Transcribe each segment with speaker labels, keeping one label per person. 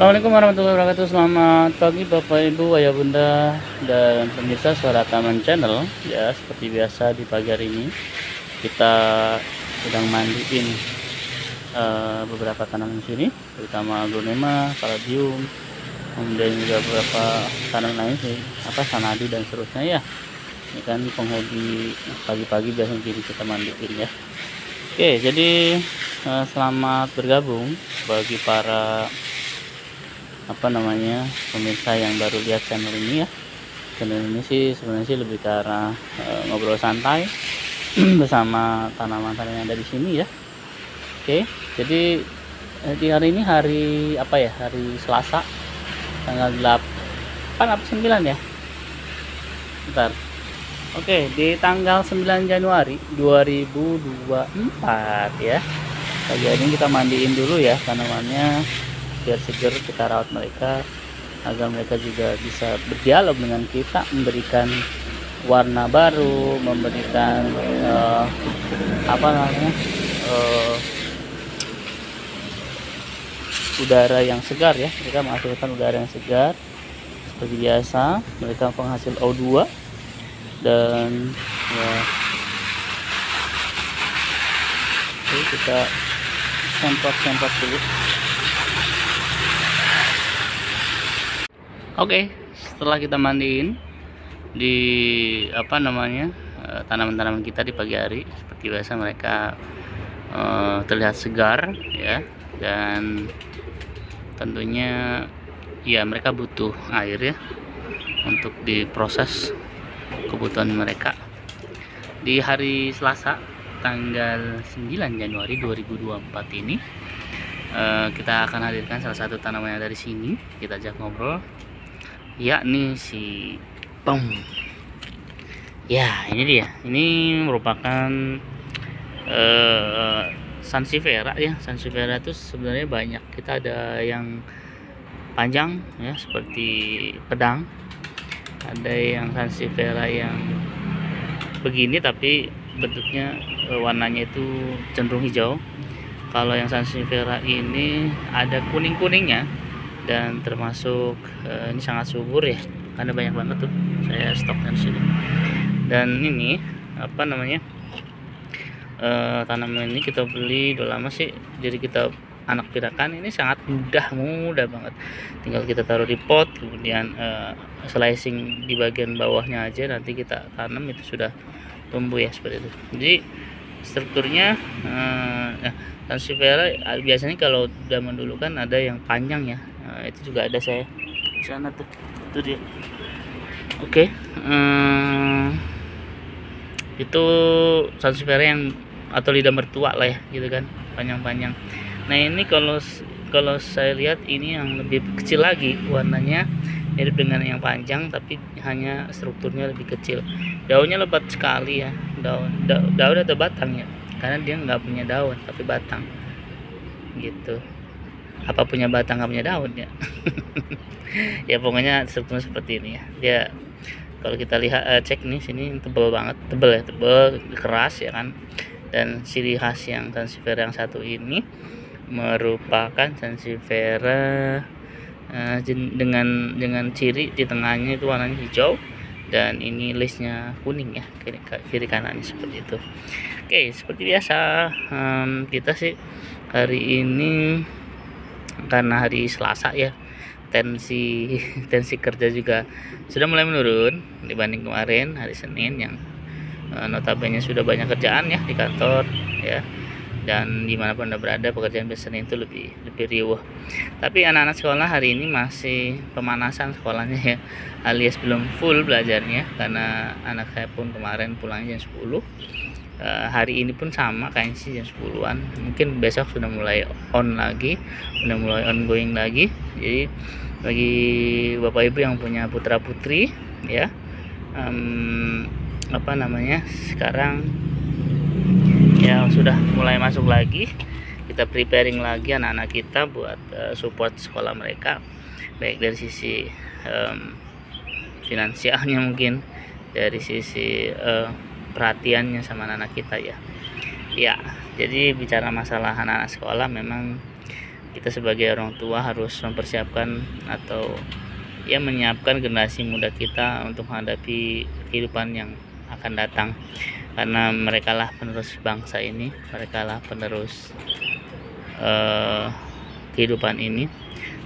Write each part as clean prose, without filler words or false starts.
Speaker 1: Assalamualaikum warahmatullahi wabarakatuh. Selamat pagi Bapak Ibu, Ayah Bunda, dan pemirsa Suara Taman Channel. Ya, seperti biasa di pagi hari ini kita sedang mandiin beberapa tanaman di sini, terutama aglonema, kaladium, kemudian juga beberapa tanaman lain sih, sanadi dan seterusnya ya. Ini kan penghobi pagi-pagi biasanya gini kita mandiin ya. Oke, jadi selamat bergabung bagi para pemirsa yang baru lihat channel ini ya. Channel ini sih sebenarnya sih lebih ke arah ngobrol santai bersama tanaman-tanaman yang ada di sini ya. Oke, jadi di hari ini hari apa ya, hari Selasa tanggal 8 apa 9 ya, bentar. Oke, di tanggal 9 Januari 2024 ya. Pagi ini kita mandiin dulu ya tanamannya biar seger, kita rawat mereka agar mereka juga bisa berdialog dengan kita, memberikan warna baru, memberikan udara yang segar ya. Mereka menghasilkan udara yang segar seperti biasa, mereka penghasil O2 dan ya. Oke, kita semprot dulu. Oke, setelah kita mandiin di tanaman-tanaman kita di pagi hari, seperti biasa mereka terlihat segar ya, dan tentunya ya mereka butuh air ya untuk diproses kebutuhan mereka. Di hari Selasa tanggal 9 Januari 2024 ini kita akan hadirkan salah satu tanaman yang dari sini, kita ajak ngobrol, yakni si Pom. Ya, ini dia. Ini merupakan Sansevieria ya. Sansevieria itu sebenarnya banyak. Kita ada yang panjang ya seperti pedang. Ada yang Sansevieria yang begini tapi bentuknya warnanya itu cenderung hijau. Kalau yang Sansevieria ini ada kuning-kuningnya dan termasuk ini sangat subur ya, karena banyak banget tuh saya stoknya di sini. Dan ini tanaman ini kita beli udah lama sih, jadi kita anak pirakan. Ini sangat mudah banget, tinggal kita taruh di pot, kemudian slicing di bagian bawahnya aja, nanti kita tanam itu sudah tumbuh ya seperti itu. Jadi strukturnya Sansevieria biasanya kalau zaman dulu kan ada yang panjang ya, itu juga ada saya di sana tuh, itu dia. Oke, itu Sansevieria yang atau lidah mertua lah ya gitu kan, panjang-panjang. Nah ini kalau saya lihat ini yang lebih kecil lagi, warnanya mirip dengan yang panjang tapi hanya strukturnya lebih kecil. Daunnya lebat sekali ya, daun atau batang ya, karena dia nggak punya daun tapi batang gitu. Apa punya batang nggak punya daun ya? Ya pokoknya strukturnya seperti ini ya. Dia kalau kita lihat cek nih sini tebal banget, tebal keras ya kan. Dan ciri khas yang Sansevieria yang satu ini merupakan Sansevieria dengan ciri di tengahnya itu warnanya hijau dan ini listnya kuning ya, kiri kanannya seperti itu. Oke, seperti biasa kita sih hari ini karena hari Selasa ya, tensi kerja juga sudah mulai menurun dibanding kemarin hari Senin yang notabene sudah banyak kerjaan ya di kantor ya, dan dimanapun Anda berada pekerjaan Senin itu lebih riuh. Tapi anak-anak sekolah hari ini masih pemanasan sekolahnya ya, alias belum full belajarnya, karena anak saya pun kemarin pulangnya jam 10. Hari ini pun sama kayaknya sih jam 10-an. Mungkin besok sudah mulai ongoing lagi. Jadi bagi Bapak Ibu yang punya putra putri ya, sekarang ya sudah mulai masuk lagi, kita preparing lagi anak-anak kita buat support sekolah mereka, baik dari sisi finansialnya, mungkin dari sisi perhatiannya sama anak-anak kita ya. Ya, jadi bicara masalah anak-anak sekolah memang kita sebagai orang tua harus mempersiapkan atau ya menyiapkan generasi muda kita untuk menghadapi kehidupan yang akan datang, karena mereka lah penerus bangsa ini, mereka lah penerus kehidupan ini.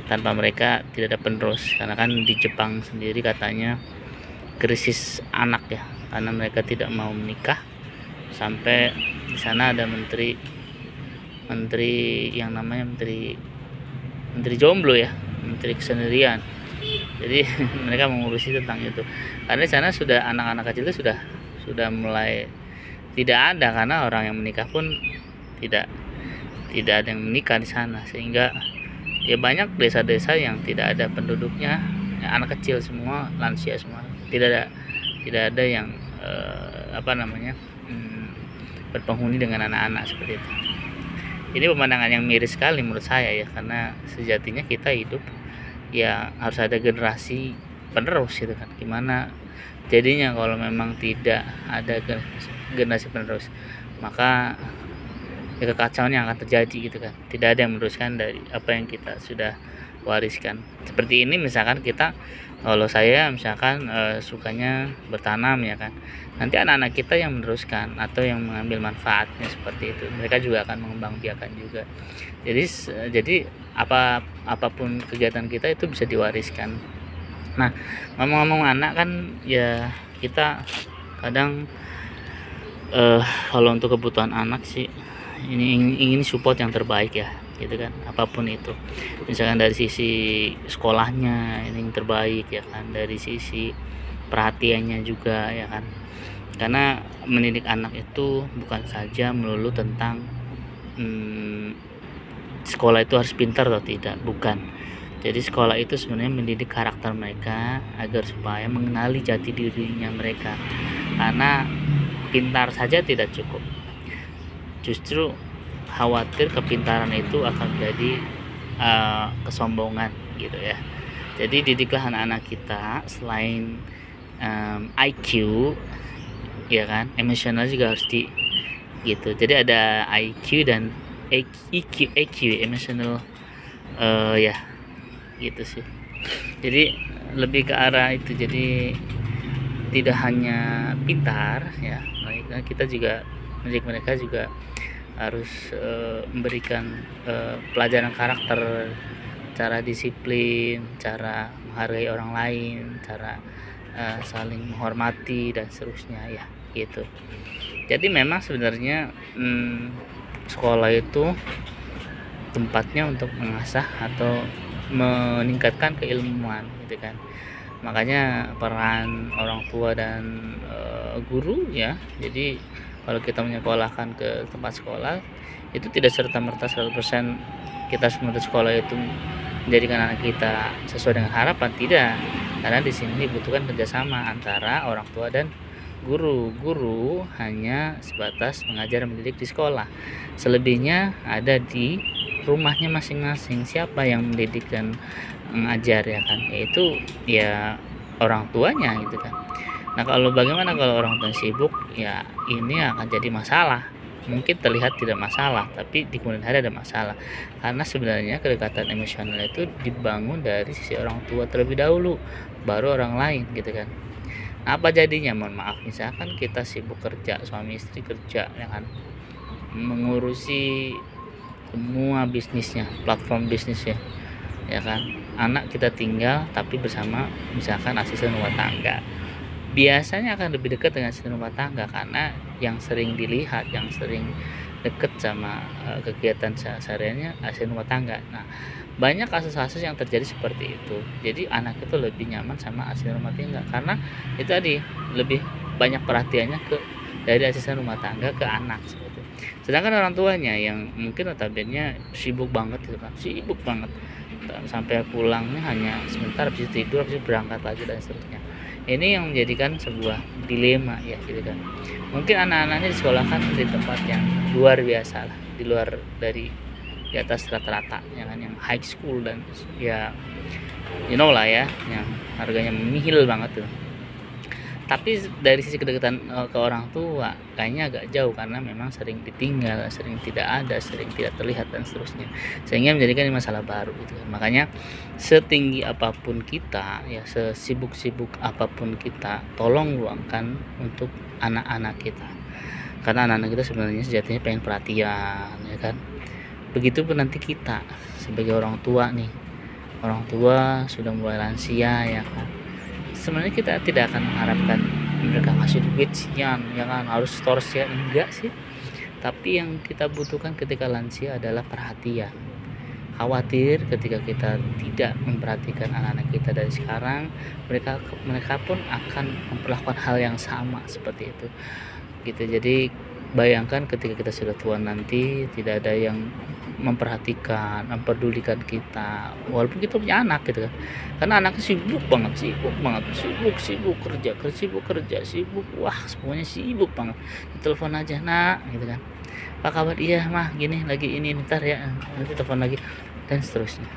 Speaker 1: Tanpa mereka tidak ada penerus, karena kan di Jepang sendiri katanya krisis anak ya, karena mereka tidak mau menikah. Sampai di sana ada menteri yang namanya menteri jomblo ya, menteri kesendirian. Jadi mereka mengurusi tentang itu, karena di sana sudah anak-anak kecil itu sudah mulai tidak ada, karena orang yang menikah pun tidak ada yang menikah di sana, sehingga ya banyak desa-desa yang tidak ada penduduknya, ya, anak kecil semua, lansia semua, tidak ada yang berpenghuni dengan anak-anak seperti itu. Ini pemandangan yang miris sekali menurut saya ya, karena sejatinya kita hidup ya harus ada generasi penerus gitu kan. Gimana jadinya kalau memang tidak ada generasi penerus, maka ya kekacauan yang akan terjadi gitu kan. Tidak ada yang meneruskan dari apa yang kita sudah wariskan. Seperti ini misalkan kita, kalau saya misalkan sukanya bertanam ya kan, nanti anak-anak kita yang meneruskan atau yang mengambil manfaatnya seperti itu, mereka juga akan mengembangbiakan juga. Jadi apapun kegiatan kita itu bisa diwariskan. Nah, ngomong-ngomong anak kan ya, kita kadang kalau untuk kebutuhan anak sih ini ingin support yang terbaik ya gitu kan, apapun itu, misalkan dari sisi sekolahnya ini yang terbaik ya kan, dari sisi perhatiannya juga ya kan, karena mendidik anak itu bukan saja melulu tentang sekolah itu harus pintar atau tidak, bukan. Jadi sekolah itu sebenarnya mendidik karakter mereka agar supaya mengenali jati dirinya mereka, karena pintar saja tidak cukup, justru khawatir kepintaran itu akan menjadi kesombongan gitu ya. Jadi didiklah anak-anak kita selain IQ ya kan, emosional juga harus gitu. Jadi ada IQ dan EQ emotional ya gitu sih. Jadi lebih ke arah itu, jadi tidak hanya pintar ya, kita juga mereka juga harus memberikan pelajaran karakter, cara disiplin, cara menghargai orang lain, cara saling menghormati dan seterusnya ya gitu. Jadi memang sebenarnya sekolah itu tempatnya untuk mengasah atau meningkatkan keilmuan gitu kan. Makanya peran orang tua dan guru ya. Jadi kalau kita menyekolahkan ke tempat sekolah itu tidak serta-merta 100% kita menuntut sekolah itu menjadikan anak kita sesuai dengan harapan, tidak. Karena di sini dibutuhkan kerjasama antara orang tua dan guru. Guru hanya sebatas mengajar mendidik di sekolah, selebihnya ada di rumahnya masing-masing. Siapa yang mendidik dan mengajar ya kan, yaitu ya orang tuanya gitu kan. Nah, bagaimana kalau orang tua sibuk, ya ini akan jadi masalah. Mungkin terlihat tidak masalah, tapi di kemudian hari ada masalah. Karena sebenarnya kedekatan emosional itu dibangun dari sisi orang tua terlebih dahulu, baru orang lain gitu kan. Apa jadinya? Mohon maaf, misalkan kita sibuk kerja, suami istri kerja ya kan, mengurusi semua bisnisnya, platform bisnisnya ya kan. Anak kita tinggal tapi bersama misalkan asisten rumah tangga, biasanya akan lebih dekat dengan asisten rumah tangga, karena yang sering dilihat, yang sering dekat sama kegiatan sehariannya asisten rumah tangga. Nah, banyak kasus-kasus yang terjadi seperti itu. Jadi anak itu lebih nyaman sama asisten rumah tangga, karena itu tadi lebih banyak perhatiannya dari asisten rumah tangga ke anak seperti itu. Sedangkan orang tuanya yang mungkin notabene sibuk banget gitu kan, sibuk banget sampai pulangnya hanya sebentar, habis tidur, habis berangkat lagi dan seterusnya. Ini yang menjadikan sebuah dilema ya gitu kan. Mungkin anak-anaknya disekolahkan di tempat yang luar biasa lah, di luar dari di atas rata-rata ya kan, yang high school dan ya you know lah ya, yang harganya menihil banget tuh. Tapi dari sisi kedekatan ke orang tua kayaknya agak jauh, karena memang sering ditinggal, sering tidak ada, sering tidak terlihat dan seterusnya, sehingga menjadikan ini masalah baru gitu kan. Makanya setinggi apapun kita ya, sesibuk-sibuk apapun kita, tolong luangkan untuk anak-anak kita, karena anak-anak kita sebenarnya sejatinya pengen perhatian ya kan. Begitupun nanti kita sebagai orang tua nih, orang tua sudah mulai lansia ya kan, sebenarnya kita tidak akan mengharapkan mereka ngasih duit sekian ya kan, harus store sekian, enggak sih. Tapi yang kita butuhkan ketika lansia adalah perhatian. Khawatir ketika kita tidak memperhatikan anak-anak kita dari sekarang, mereka pun akan memperlakukan hal yang sama seperti itu gitu. Jadi bayangkan ketika kita sudah tua nanti, tidak ada yang memperhatikan, memperdulikan kita, walaupun kita punya anak gitu kan, karena anaknya sibuk banget, sibuk kerja, wah semuanya sibuk banget. Telepon aja, nak gitu kan, apa kabar, iya mah gini lagi ini, ntar ya nanti telepon lagi, dan seterusnya.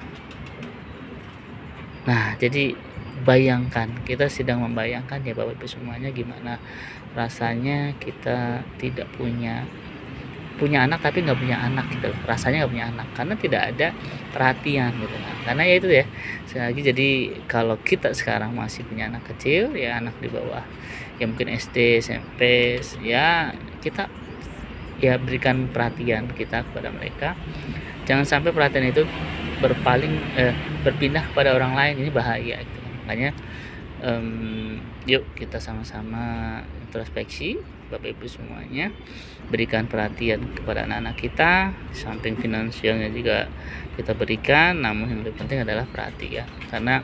Speaker 1: Nah jadi bayangkan, kita sedang membayangkan ya Bapak Ibu semuanya, gimana rasanya kita tidak punya anak tapi nggak punya anak gitu loh. Rasanya nggak punya anak karena tidak ada perhatian gitu kan. Karena ya itu ya, sekali lagi, jadi kalau kita sekarang masih punya anak kecil ya, anak di bawah ya mungkin SD, SMP ya, kita ya berikan perhatian kita kepada mereka. Jangan sampai perhatian itu berpindah kepada orang lain, ini bahaya gitu. Makanya yuk kita sama-sama introspeksi Bapak Ibu semuanya, berikan perhatian kepada anak-anak kita, samping finansialnya juga kita berikan, namun yang lebih penting adalah perhatian, karena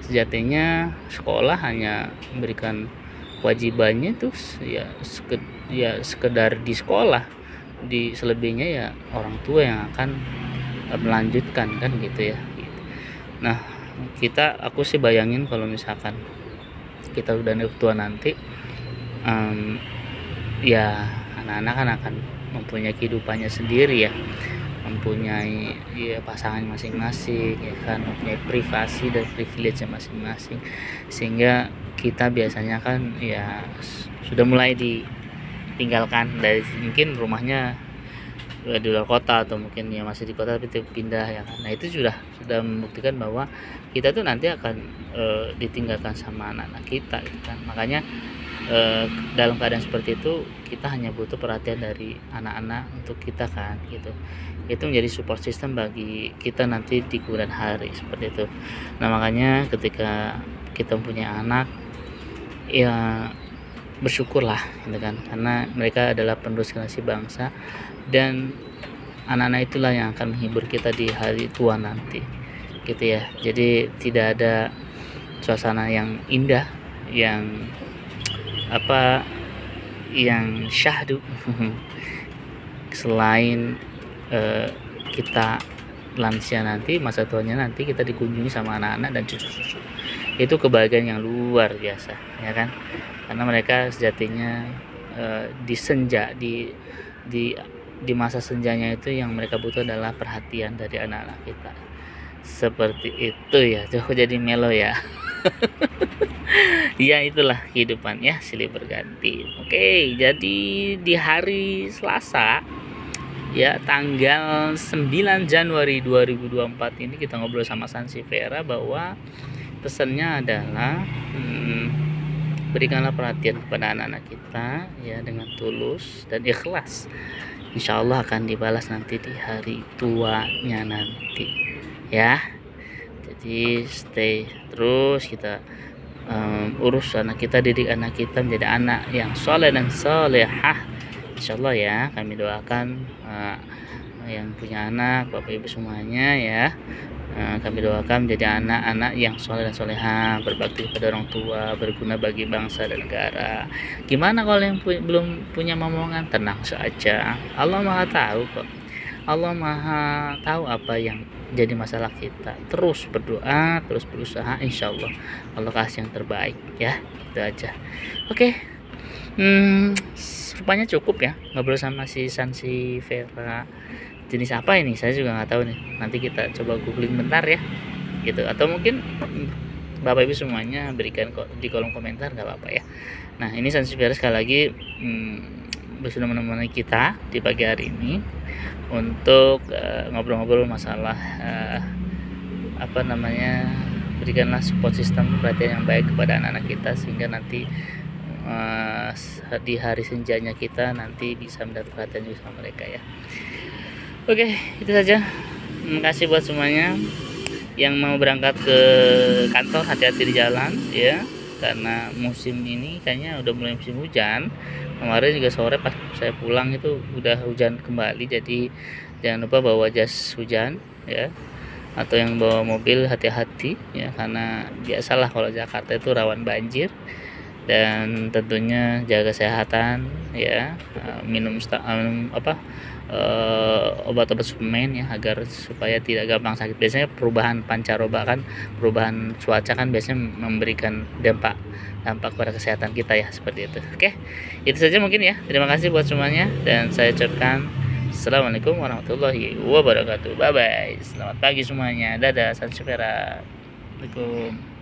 Speaker 1: sejatinya sekolah hanya memberikan kewajibannya itu ya sekedar di sekolah, di selebihnya ya orang tua yang akan melanjutkan kan gitu ya. Nah aku sih bayangin kalau misalkan kita udah tua nanti, ya anak-anak kan akan mempunyai kehidupannya sendiri ya, mempunyai ya pasangan masing-masing ya kan, mempunyai privasi dan privilege masing-masing, sehingga kita biasanya kan ya sudah mulai ditinggalkan dari mungkin rumahnya di luar kota, atau mungkin ya masih di kota tapi pindah ya kan. Nah itu sudah membuktikan bahwa kita tuh nanti akan ditinggalkan sama anak-anak kita gitu kan. Makanya dalam keadaan seperti itu kita hanya butuh perhatian dari anak-anak untuk kita kan gitu. Itu menjadi support system bagi kita nanti di kemudian hari seperti itu. Nah makanya ketika kita mempunyai anak ya bersyukurlah gitu kan, karena mereka adalah penerus generasi bangsa, dan anak-anak itulah yang akan menghibur kita di hari tua nanti gitu ya. Jadi tidak ada suasana yang indah, yang syahdu selain kita lansia nanti, masa tuanya nanti kita dikunjungi sama anak-anak dan cucu-cucu. Itu kebahagiaan yang luar biasa ya kan, karena mereka sejatinya di senja, di masa senjanya itu yang mereka butuh adalah perhatian dari anak-anak kita. Seperti itu ya. Coba jadi melo ya. Ya itulah kehidupan ya, silih berganti. Oke, jadi di hari Selasa ya tanggal 9 Januari 2024 ini kita ngobrol sama Sansevera bahwa pesannya adalah berikanlah perhatian kepada anak-anak kita ya dengan tulus dan ikhlas. Insya Allah akan dibalas nanti di hari tuanya nanti ya. Jadi stay terus, kita urus anak kita, didik anak kita menjadi anak yang soleh dan solehah, insya Allah ya. Kami doakan yang punya anak, Bapak Ibu semuanya ya, kami doakan menjadi anak-anak yang soleh dan soleha, berbakti kepada orang tua, berguna bagi bangsa dan negara. Gimana kalau yang belum punya momongan? Tenang saja, Allah Maha tahu kok. Allah Maha tahu apa yang jadi masalah kita. Terus berdoa, terus berusaha, insya Allah Allah kasih yang terbaik ya. Itu aja. Oke. Rupanya cukup ya ngobrol sama si Sansevera. Jenis apa ini saya juga nggak tahu nih, nanti kita coba googling bentar ya gitu, atau mungkin Bapak Ibu semuanya berikan di kolom komentar, nggak apa-apa ya. Nah, ini Sansevieria sekali lagi sudah menemani kita di pagi hari ini untuk ngobrol-ngobrol masalah berikanlah support system, perhatian yang baik kepada anak-anak kita sehingga nanti di hari senjanya kita nanti bisa mendapat perhatian juga sama mereka ya. Oke, itu saja. Terima kasih buat semuanya yang mau berangkat ke kantor, hati-hati di jalan ya, karena musim ini kayaknya udah mulai musim hujan. Kemarin juga sore pas saya pulang itu udah hujan kembali, jadi jangan lupa bawa jas hujan ya, atau yang bawa mobil hati-hati ya, karena biasalah kalau Jakarta itu rawan banjir. Dan tentunya jaga kesehatan ya, minum obat-obat suplemen ya, agar supaya tidak gampang sakit. Biasanya perubahan pancaroba kan, perubahan cuaca kan biasanya memberikan dampak pada kesehatan kita ya, seperti itu. Oke, itu saja mungkin ya. Terima kasih buat semuanya dan saya ucapkan Assalamualaikum warahmatullahi wabarakatuh. Bye bye. Selamat pagi semuanya. Dadah, Sansevieria. Assalamualaikum.